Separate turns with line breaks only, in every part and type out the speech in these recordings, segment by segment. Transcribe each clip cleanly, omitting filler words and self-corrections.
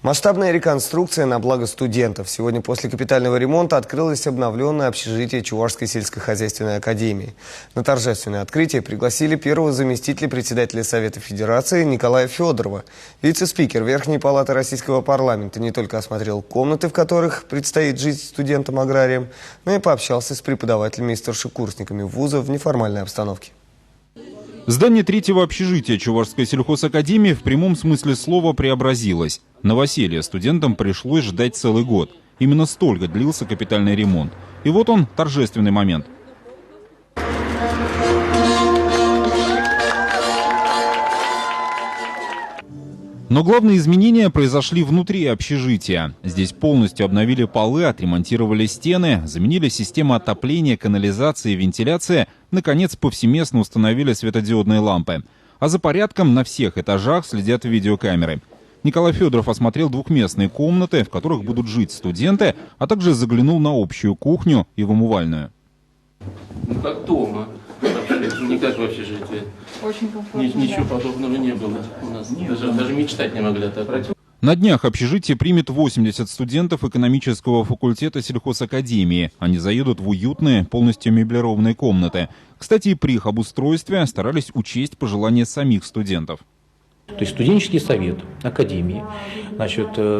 Масштабная реконструкция на благо студентов. Сегодня после капитального ремонта открылось обновленное общежитие Чувашской сельскохозяйственной академии. На торжественное открытие пригласили первого заместителя председателя Совета Федерации Николая Федорова. Вице-спикер Верхней палаты Российского парламента не только осмотрел комнаты, в которых предстоит жить студентам-аграриям, но и пообщался с преподавателями и старшекурсниками вуза в неформальной обстановке.
Здание третьего общежития Чувашской сельхозакадемии в прямом смысле слова преобразилось. Новоселье студентам пришлось ждать целый год. Именно столько длился капитальный ремонт. И вот он, торжественный момент. Но главные изменения произошли внутри общежития. Здесь полностью обновили полы, отремонтировали стены, заменили систему отопления, канализации, вентиляции. Наконец, повсеместно установили светодиодные лампы. А за порядком на всех этажах следят видеокамеры. Николай Федоров осмотрел двухместные комнаты, в которых будут жить студенты, а также заглянул на общую кухню и в умывальную.
Ну как дома. Вообще, не как в общежитии.
Очень комфортно.
Ничего подобного не было у нас. Даже мечтать не могли так.
На днях общежитие примет 80 студентов экономического факультета сельхозакадемии. Они заедут в уютные, полностью меблированные комнаты. Кстати, и при их обустройстве старались учесть пожелания самих студентов.
То есть студенческий совет академии,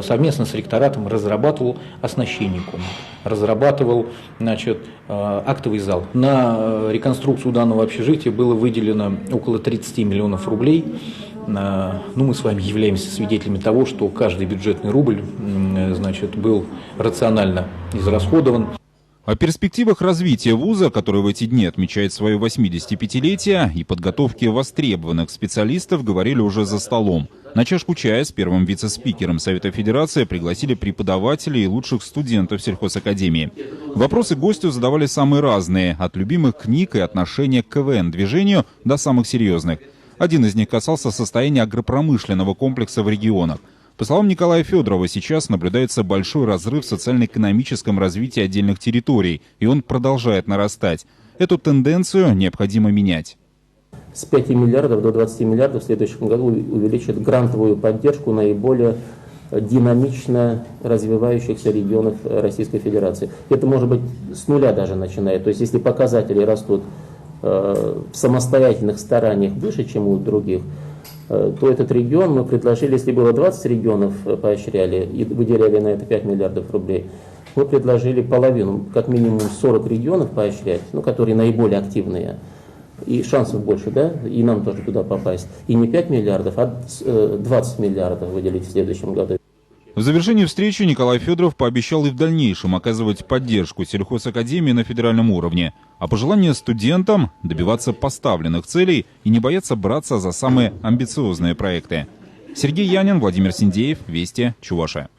совместно с ректоратом разрабатывал оснащение комнат, разрабатывал, актовый зал. На реконструкцию данного общежития было выделено около 30 миллионов рублей. Мы с вами являемся свидетелями того, что каждый бюджетный рубль, был рационально израсходован.
О перспективах развития вуза, который в эти дни отмечает свое 85-летие, и подготовке востребованных специалистов говорили уже за столом. На чашку чая с первым вице-спикером Совета Федерации пригласили преподавателей и лучших студентов сельхозакадемии. Вопросы гостю задавали самые разные, от любимых книг и отношения к КВН-движению до самых серьезных. Один из них касался состояния агропромышленного комплекса в регионах. По словам Николая Федорова, сейчас наблюдается большой разрыв в социально-экономическом развитии отдельных территорий, и он продолжает нарастать. Эту тенденцию необходимо менять.
С 5 миллиардов до 20 миллиардов в следующем году увеличит грантовую поддержку наиболее динамично развивающихся регионов Российской Федерации. Это может быть с нуля даже начиная. То есть если показатели растут в самостоятельных стараниях выше, чем у других, то этот регион мы предложили, если было 20 регионов поощряли и выделяли на это 5 миллиардов рублей, мы предложили половину, как минимум 40 регионов поощрять, которые наиболее активные, и шансов больше, и нам тоже туда попасть. И не 5 миллиардов, а 20 миллиардов выделить в следующем году.
В завершении встречи Николай Федоров пообещал и в дальнейшем оказывать поддержку сельхозакадемии на федеральном уровне, а пожелание студентам – добиваться поставленных целей и не бояться браться за самые амбициозные проекты. Сергей Янин, Владимир Синдеев, Вести, Чувашия.